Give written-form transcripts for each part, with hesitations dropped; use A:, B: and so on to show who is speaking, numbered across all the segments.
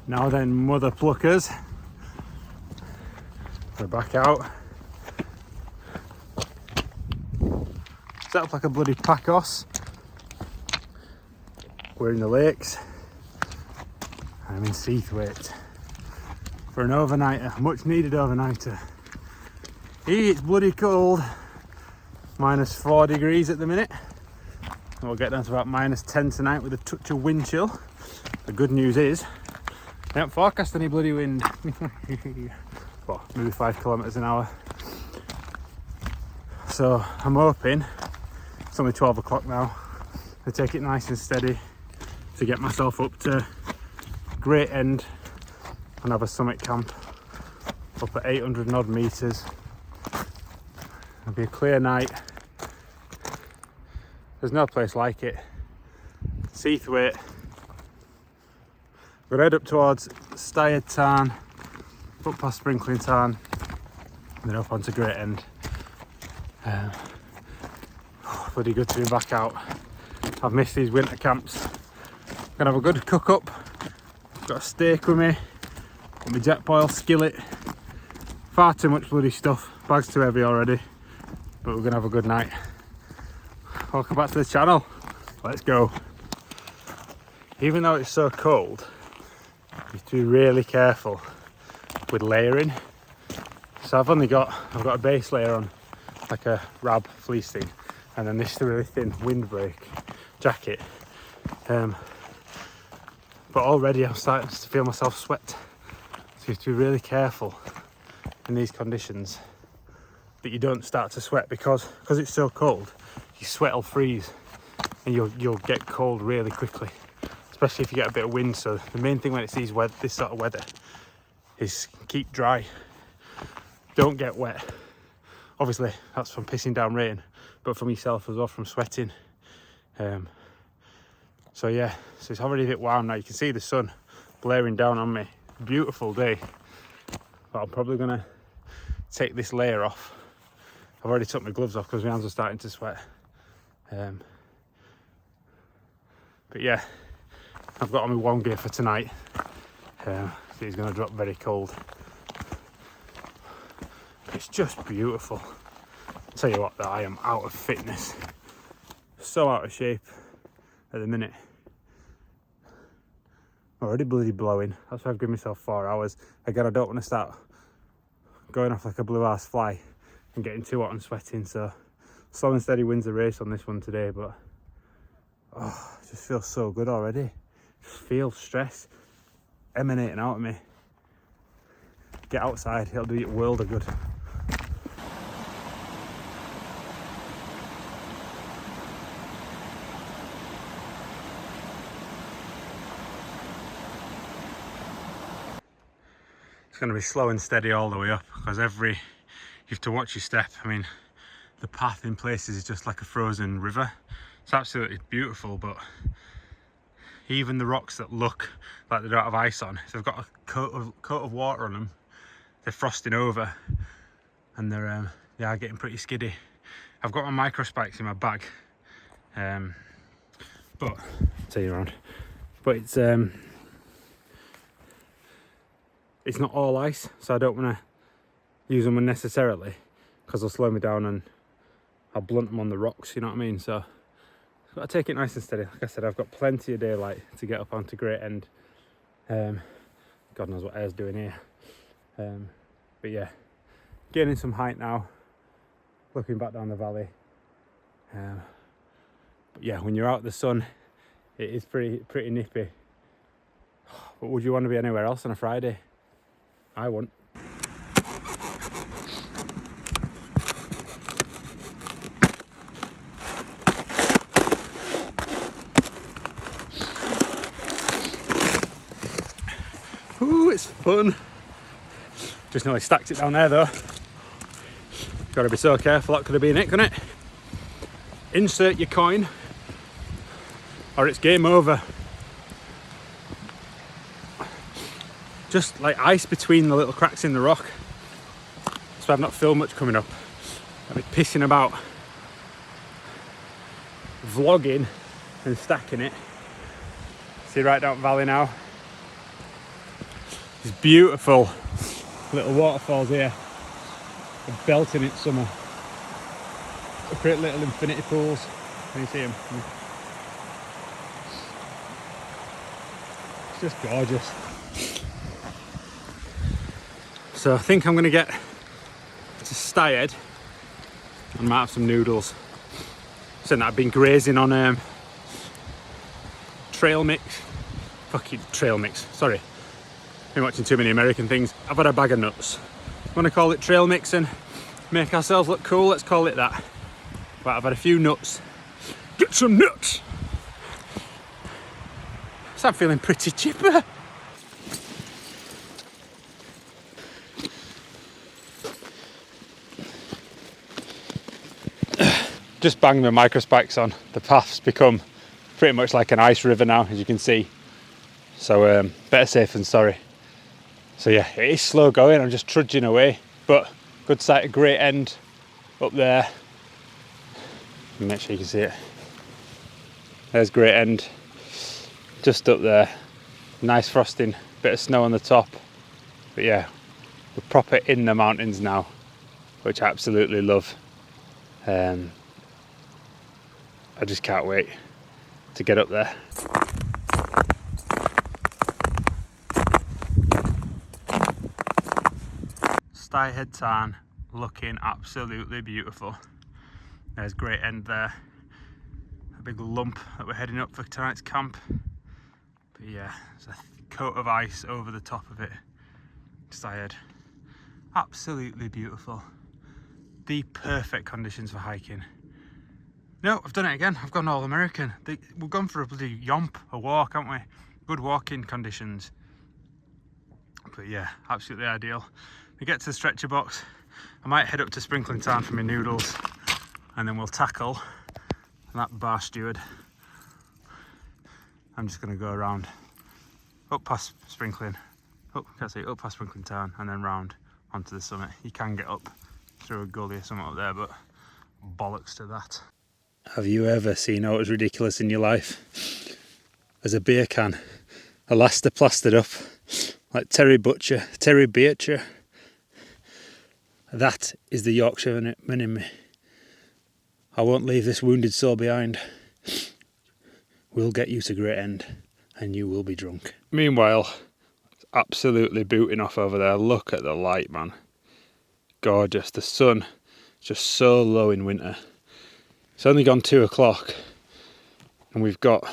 A: Now then, mother pluckers, we're back out. Set up like a bloody pacos. We're in the lakes. I'm in Seathwaite for an overnighter, much needed overnighter. It's bloody cold, -4 degrees at the minute. We'll get down to about -10 tonight with a touch of wind chill. The good news is, they don't forecast any bloody wind. Well, maybe 5 kilometres an hour. So I'm hoping, it's only 12 o'clock now, to take it nice and steady to get myself up to Great End and have a summit camp up at 800 and odd metres. It'll be a clear night. There's no place like it. Seathwaite. We'll head up towards Styred Tarn, up past Sprinkling Tarn, and then up onto Great End. Bloody good to be back out. I've missed these winter camps. Gonna have a good cook up. Got a steak with me, got my jet boil skillet. Far too much bloody stuff. Bag's too heavy already, but we're gonna have a good night. Welcome back to the channel. Let's go. Even though it's so cold, you have to be really careful with layering. So I've got a base layer on, like a rab fleece thing, and then this really thin windbreak jacket. But already I'm starting to feel myself sweat. So you have to be really careful in these conditions that you don't start to sweat, because it's so cold, your sweat will freeze and you'll get cold really quickly, especially if you get a bit of wind. So the main thing when it's this sort of weather is keep dry, don't get wet. Obviously that's from pissing down rain, but from yourself as well, from sweating. So yeah, so it's already a bit warm now. You can see the sun blaring down on me. Beautiful day. But I'm probably gonna take this layer off. I've already took my gloves off because my hands are starting to sweat. But yeah, I've got on my warm gear for tonight. It's gonna drop very cold. It's just beautiful. I'll tell you what, though, I am out of fitness. So out of shape at the minute. Already bloody blowing. That's why I've given myself 4 hours. Again, I don't want to start going off like a blue ass fly and getting too hot and sweating. So slow and steady wins the race on this one today. But it just feels so good already. Just feel stress emanating out of me. Get outside, it'll do you a world of good. It's going to be slow and steady all the way up, because you have to watch your step. I mean, the path in places is just like a frozen river. It's absolutely beautiful, but even the rocks that look like they don't have ice on, if they've got a coat of water on them, they're frosting over, and they are getting pretty skiddy. I've got my micro spikes in my bag, but I'll tell you around. But it's not all ice, so I don't want to use them unnecessarily, because they'll slow me down and I'll blunt them on the rocks, you know what I mean? So I've got to take it nice and steady. Like I said, I've got plenty of daylight to get up onto Great End. God knows what air's doing here. But yeah, gaining some height now, looking back down the valley. But yeah, when you're out in the sun, it is pretty nippy. But would you want to be anywhere else on a Friday? I wouldn't. Ooh, it's fun. Just nearly stacked it down there though. Got to be so careful, that could have been it, couldn't it? Insert your coin or it's game over. Just like ice between the little cracks in the rock. So I've not filmed much coming up. I've been pissing about, vlogging and stacking it. See right down valley now. These beautiful little waterfalls here. They're belting it summer. Pretty little infinity pools. Can you see them? It's just gorgeous. So I think I'm going to get to Seathwaite and might have some noodles. Saying that I've been grazing on trail mix. Fucking trail mix, sorry. Been watching too many American things. I've had a bag of nuts. Want to call it trail mix and make ourselves look cool? Let's call it that. But I've had a few nuts. Get some nuts! So I'm feeling pretty chipper. Just banged my micro spikes on. The path's become pretty much like an ice river now, as you can see. So better safe than sorry. So yeah, it is slow going. I'm just trudging away, but good sight, a great end up there. Make sure you can see it. There's great end, just up there. Nice frosting, bit of snow on the top. But yeah, we're proper in the mountains now, which I absolutely love. I just can't wait to get up there. Seathwaite Tarn looking absolutely beautiful. There's great end there. A big lump that we're heading up for tonight's camp. But yeah, there's a coat of ice over the top of it. Seathwaite. Absolutely beautiful. The perfect conditions for hiking. No, I've done it again. I've gone all American. We've gone for a bloody yomp, a walk, haven't we? Good walking conditions. But yeah, absolutely ideal. We get to the stretcher box. I might head up to Sprinkling Town for my noodles, and then we'll tackle that bar steward. I'm just going to go around, up past Sprinkling, up past Sprinkling Town, and then round onto the summit. You can get up through a gully or something up there, but bollocks to that. Have you ever seen what was ridiculous in your life? There's a beer can, elaster plastered up, like Terry Beecher. That is the Yorkshireman in me. I won't leave this wounded soul behind. We'll get you to Great End, and you will be drunk. Meanwhile, it's absolutely booting off over there. Look at the light, man. Gorgeous. The sun is just so low in winter. It's only gone 2 o'clock, and we've got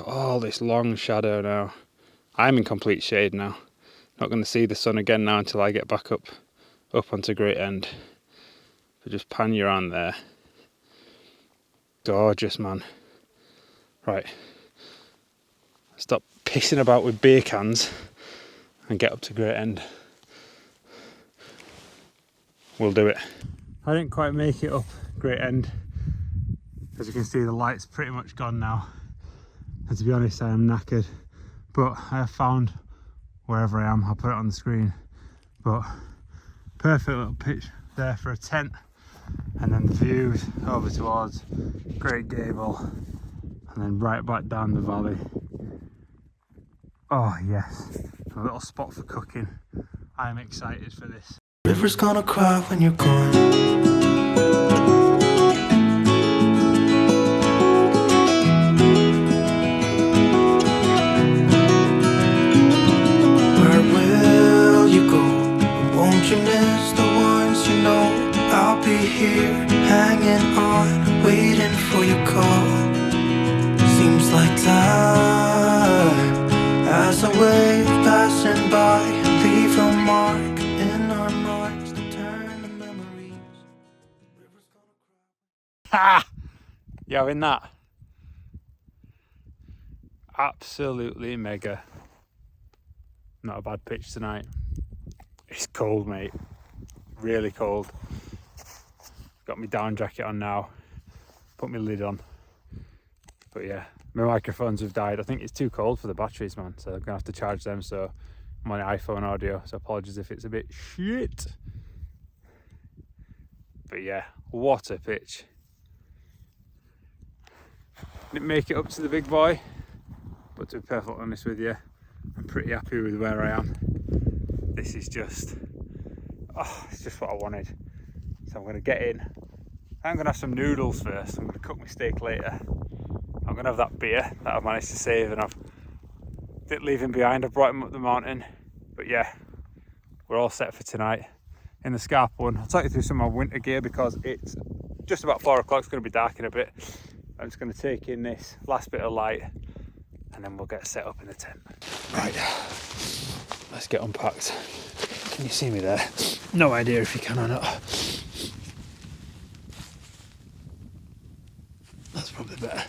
A: all this long shadow now. I'm in complete shade now. Not going to see the sun again now until I get back up onto Great End. So just pan your hand there. Gorgeous, man. Right. Stop pissing about with beer cans and get up to Great End. We'll do it. I didn't quite make it up Great End. As you can see, the light's pretty much gone now. And to be honest, I am knackered. But I have found wherever I am, I'll put it on the screen. But perfect little pitch there for a tent. And then the views over towards Great Gable. And then right back down the valley. Oh yes, a little spot for cooking. I am excited for this.
B: River's gonna cry when you're gone. Where will you go? Won't you miss the ones you know? I'll be here, hanging on, waiting for your call. Seems like time as a wave passing by, leave a mark.
A: Ha! You having that? Absolutely mega. Not a bad pitch tonight. It's cold, mate. Really cold. Got my down jacket on now. Put my lid on. But yeah, my microphones have died. I think it's too cold for the batteries, man. So I'm gonna have to charge them. So I'm on iPhone audio. So apologies if it's a bit shit. But yeah, what a pitch. Didn't make it up to the big boy, but to be perfectly honest with you, I'm pretty happy with where I am. This is just, oh, it's just what I wanted. So I'm going to get in. I'm going to have some noodles first. I'm going to cook my steak later. I'm going to have that beer that I've managed to save and I've didn't leave him behind. I brought him up the mountain. But yeah, we're all set for tonight. In the Scarp one, I'll take you through some of my winter gear because it's just about 4 o'clock. It's going to be dark in a bit. I'm just going to take in this last bit of light and then we'll get set up in the tent. Right, let's get unpacked. Can you see me there? No idea if you can or not. That's probably better.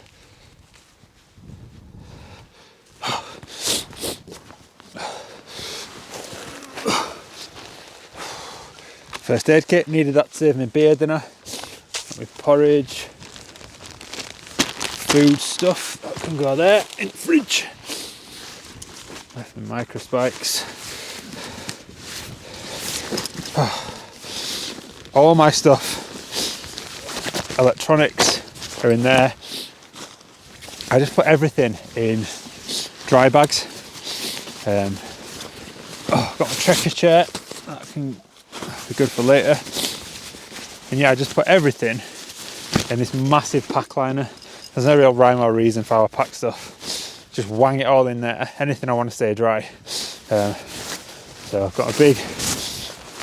A: First aid kit, needed that to save my beer dinner. Got my porridge, food stuff, that can go there in the fridge. Left my micro spikes. All my stuff, electronics are in there. I just put everything in dry bags. Got my trekkie chair, that can be good for later. And yeah, I just put everything in this massive pack liner. There's no real rhyme or reason for how I pack stuff. Just wang it all in there, anything I want to stay dry. So I've got a big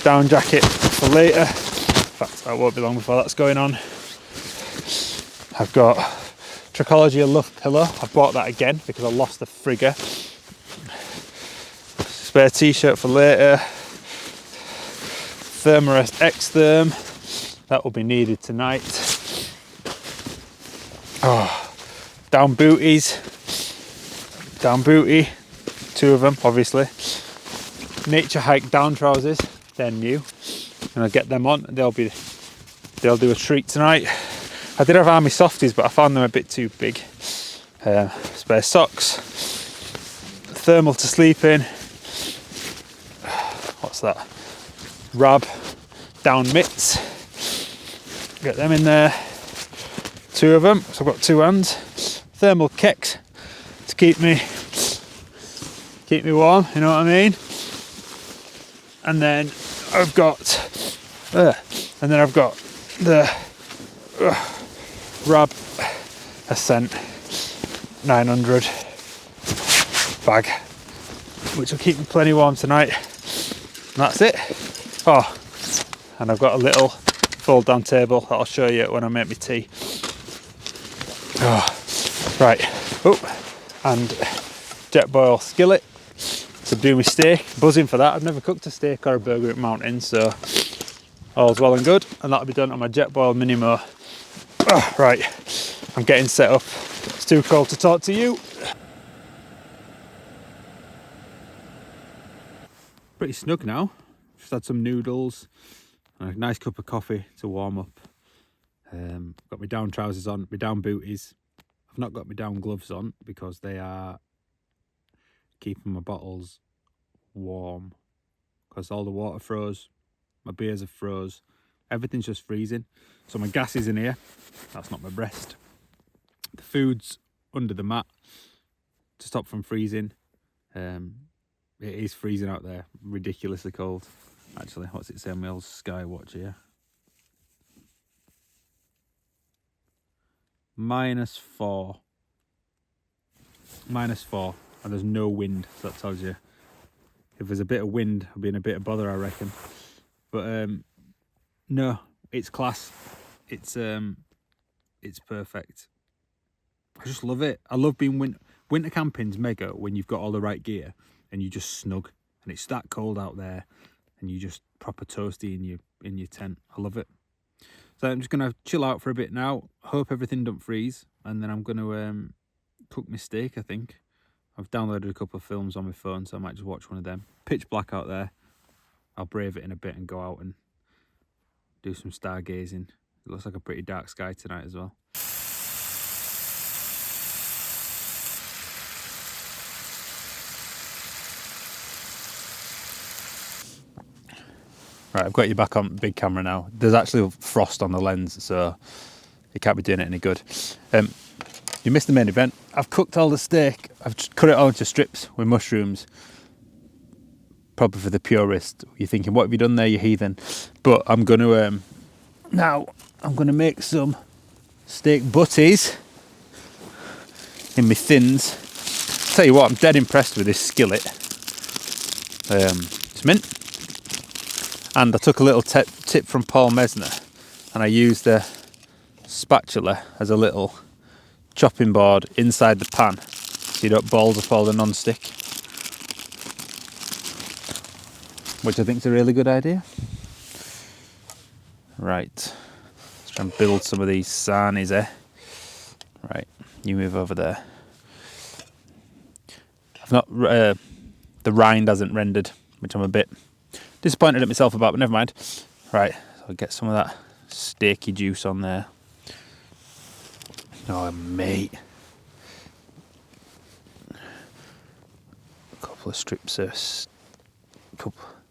A: down jacket for later. In fact, that won't be long before that's going on. I've got Tricology Luff pillow. I bought that again because I lost the frigger. Spare t-shirt for later. Thermarest X-Therm. That will be needed tonight. Oh, down booties. Down booty. 2 of them, obviously. Nature Hike down trousers. They're new. And I'll get them on. They'll do a treat tonight. I did have army softies, but I found them a bit too big. Spare socks. Thermal to sleep in. What's that? Rab down mitts. Get them in there. 2 of them. So I've got 2 hands. Thermal kicks to keep me warm. You know what I mean? And then I've got the Rab Ascent 900 bag, which will keep me plenty warm tonight. And that's it. Oh, and I've got a little fold down table that I'll show you when I make my tea. Oh, right. Oh, and jet boil skillet to do my steak. Buzzing for that. I've never cooked a steak or a burger at mountain, so all's well and good. And that'll be done on my jet boil Minimo. Oh, right, I'm getting set up. It's too cold to talk to you. Pretty snug now. Just had some noodles and a nice cup of coffee to warm up. Got my down trousers on, my down booties. I've not got my down gloves on because they are keeping my bottles warm because all the water froze, my beers have froze, everything's just freezing. So my gas is in here, that's not my breast. The food's under the mat to stop from freezing. It is freezing out there, ridiculously cold. Actually, what's it say on my old Sky watch here? -4. -4, and there's no wind, so that tells you. If there's a bit of wind, I'll be in a bit of bother, I reckon. But no, it's class. It's perfect. I just love it. I love being winter camping's mega when you've got all the right gear and you just snug and it's that cold out there and you just proper toasty in your tent. I love it. So I'm just gonna chill out for a bit now. Hope everything don't freeze, and then I'm gonna cook my steak. I think I've downloaded a couple of films on my phone, so I might just watch one of them. Pitch black out there. I'll brave it in a bit and go out and do some stargazing. It looks like a pretty dark sky tonight as well. Right, I've got you back on big camera now. There's actually frost on the lens, so you can't be doing it any good. you missed the main event. I've cooked all the steak. I've just cut it all into strips with mushrooms. Probably for the purist. You're thinking, what have you done there, you heathen? But I'm going to now I'm going to make some steak butties in my thins. Tell you what, I'm dead impressed with this skillet. It's mint. And I took a little tip from Paul Mesner, and I used a spatula as a little chopping board inside the pan, so you don't balls up all the non-stick, which I think is a really good idea. Right, let's try and build some of these sarnies, eh? Right, you move over there. I've not, the rind hasn't rendered, which I'm a bit disappointed at myself about, but never mind. Right, so I'll get some of that steaky juice on there. Oh, mate. A couple of strips of,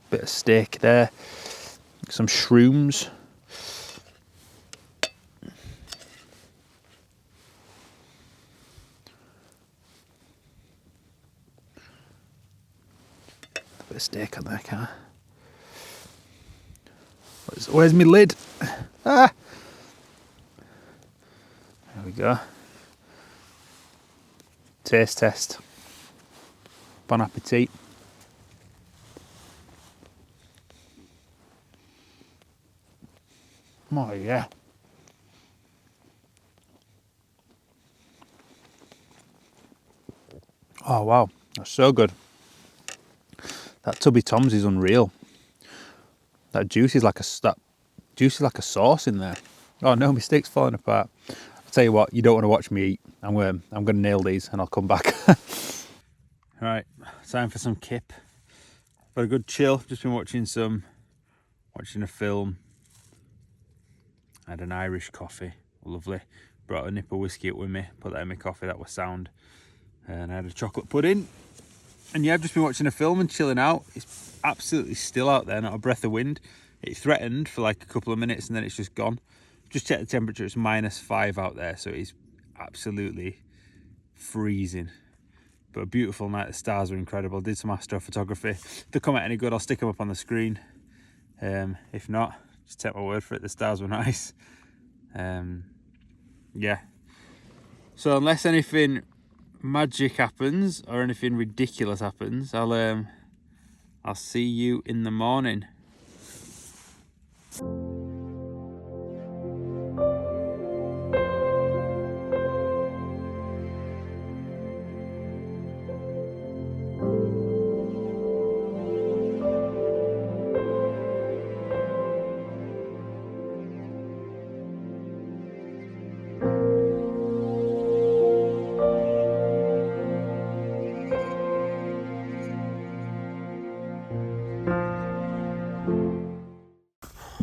A: bit of steak there. Some shrooms. A bit of steak on there, can't I? Where's my lid? Ah! There we go. Taste test. Bon appetit. Oh yeah. Oh wow, that's so good. That Tubby Tom's is unreal. That juice is like a sauce in there. Oh no, my steak's falling apart. I'll tell you what, you don't want to watch me eat. I'm gonna nail these and I'll come back. Right, time for some kip. Got a good chill. Just been watching a film. I had an Irish coffee, lovely. Brought a nip of whiskey up with me, put that in my coffee, that was sound. And I had a chocolate pudding. And yeah, I've just been watching a film and chilling out. It's absolutely still out there, not a breath of wind. It threatened for like a couple of minutes and then it's just gone. Just checked the temperature, it's -5 out there, so it's absolutely freezing. But a beautiful night, the stars were incredible. Did some astrophotography. If they come out any good, I'll stick them up on the screen. If not, just take my word for it, the stars were nice. Yeah. So unless anything magic happens or anything ridiculous happens, I'll see you in the morning.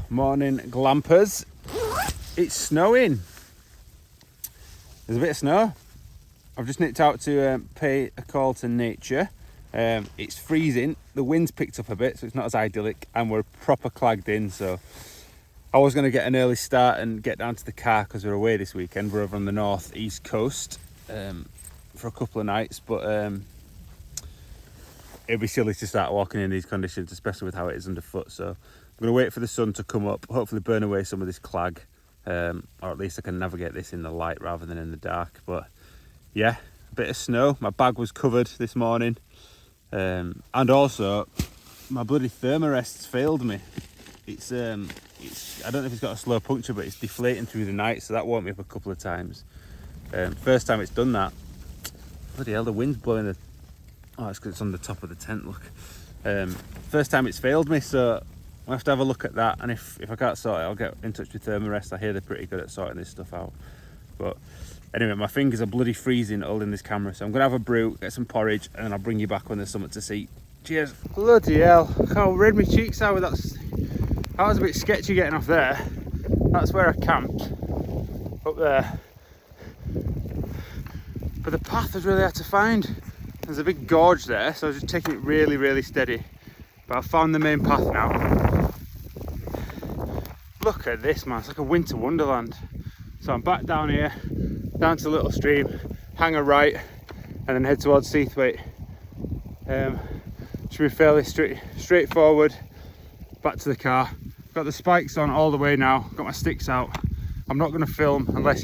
A: Morning glampers. It's snowing. There's a bit of snow. I've just nipped out to pay a call to nature. It's freezing. The wind's picked up a bit, so it's not as idyllic, and we're proper clagged in. So I was going to get an early start and get down to the car because we're away this weekend. We're over on the north-east coast for a couple of nights, but it'd be silly to start walking in these conditions, especially with how it is underfoot. So I'm going to wait for the sun to come up, hopefully burn away some of this clag, or at least I can navigate this in the light rather than in the dark. But yeah, a bit of snow. My bag was covered this morning, and also my bloody thermarest's failed me. It's I don't know if it's got a slow puncture, but it's deflating through the night, so that woke me up a couple of times. First time it's done that. Bloody hell, the wind's blowing the... Oh, it's because it's on the top of the tent, look. First time it's failed me, so I'll have to have a look at that, and if I can't sort it, I'll get in touch with Thermarest. I hear they're pretty good at sorting this stuff out. But anyway, my fingers are bloody freezing holding this camera, so I'm going to have a brew, get some porridge, and then I'll bring you back when there's something to see. Cheers. Bloody hell, look how red my cheeks are with that. That was a bit sketchy getting off there. That's where I camped, up there. But the path was really hard to find. There's a big gorge there, so I was just taking it really, really steady. But I've found the main path now. Look at this, man, it's like a winter wonderland. So I'm back down here, down to a little stream, hang a right, and then head towards Seathwaite. Should be fairly straightforward. Back to the car. Got the spikes on all the way now. Got my sticks out. I'm not going to film unless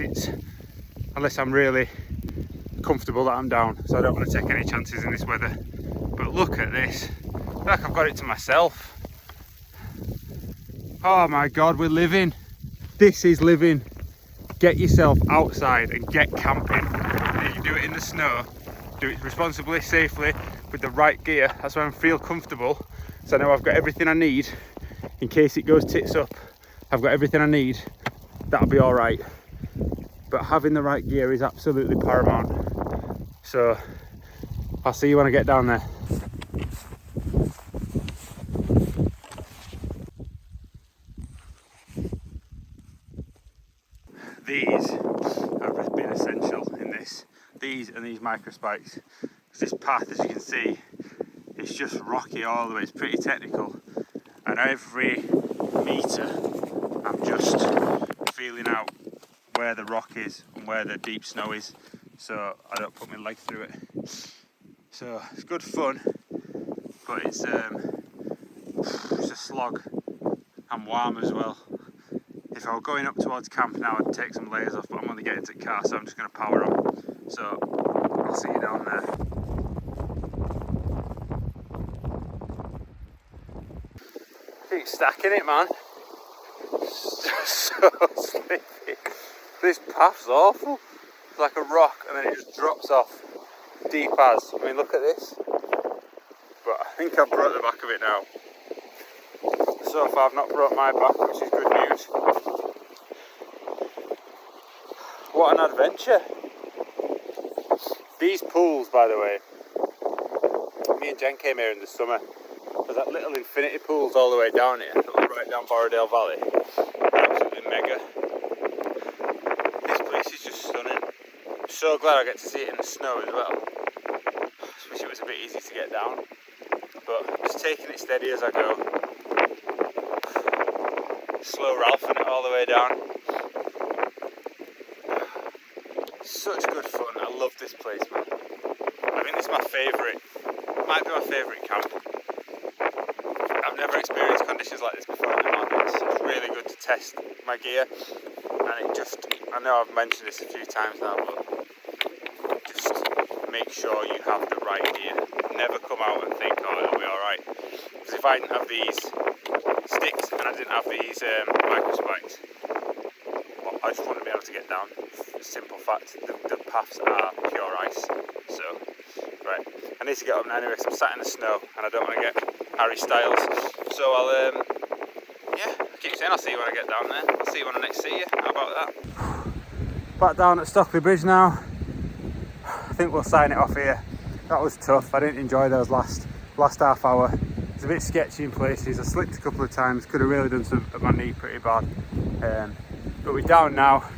A: I'm really comfortable that I'm down. So I don't want to take any chances in this weather. But look at this. I feel like I've got it to myself. Oh my God, we're living. This is living. Get yourself outside and get camping. You can do it in the snow. Do it responsibly, safely, with the right gear. That's why I feel comfortable. So I know I've got everything I need in case it goes tits up. I've got everything I need. That'll be all right. But having the right gear is absolutely paramount. So I'll see you when I get down there. These have been essential in this. These and these micro spikes. This path, as you can see, it's just rocky all the way. It's pretty technical, and every metre I'm just feeling out where the rock is and where the deep snow is, so I don't put my leg through it. So it's good fun, but it's a slog. I'm warm as well. If I were going up towards camp now, I'd take some layers off, but I'm only getting to the car, so I'm just going to power on. So I'll see you down there. Keep stacking it, man. So slippy. This path's awful. It's like a rock and then it just drops off deep as. I mean, look at this. But I think I've brought the back of it now. So far I've not brought my back, which is good news. What an adventure. These pools, by the way, me and Jen came here in the summer. There's that little infinity pools all the way down here, right down Borealis Valley. Absolutely mega. This place is just stunning. I'm so glad I get to see it in the snow as well. I just wish it was a bit easy to get down, but just taking it steady as I go. Slow Ralphing it all the way down. Such good fun. I love this place, man. I think this is my favourite, might be my favourite camp. I've never experienced conditions like this before in the mountains. It's really good to test my gear, and it just, I know I've mentioned this a few times now, but just make sure you have the right gear. Never come out and think, oh, it'll be alright. Because if I didn't have these sticks and I didn't have these micro spikes, well, I just wouldn't be able to get down. Simple fact, the paths are pure ice. So, right, I need to get up now anyway because I'm sat in the snow and I don't want to get Harry Styles. So I'll, yeah, I keep saying I'll see you when I get down there. I'll see you when I next see you. How about that? Back down at Stockley Bridge now. I think we'll sign it off here. That was tough. I didn't enjoy those last half hour. It's a bit sketchy in places. I slipped a couple of times. Could have really done some at my knee pretty bad. But we're down now.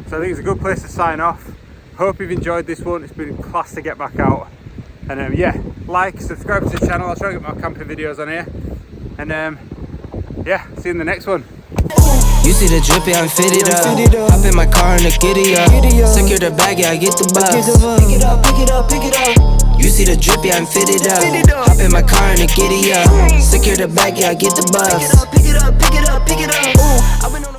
A: So I think it's a good place to sign off. Hope you've enjoyed this one. It's been class to get back out. And yeah, like, subscribe to the channel. I'll try and get more camping videos on here. And yeah, see you in the next one.
C: You see the drippy, I'm fitted up. Hop in my car and the giddy up. Secure the bag, yeah, I get the bus. Pick it up, pick it up, pick it up. You see the drippy, I'm fitted up. Hop in my car and the giddy up. Secure the bag, yeah, I get the bus. Pick it up, pick it up, pick it up, pick it up.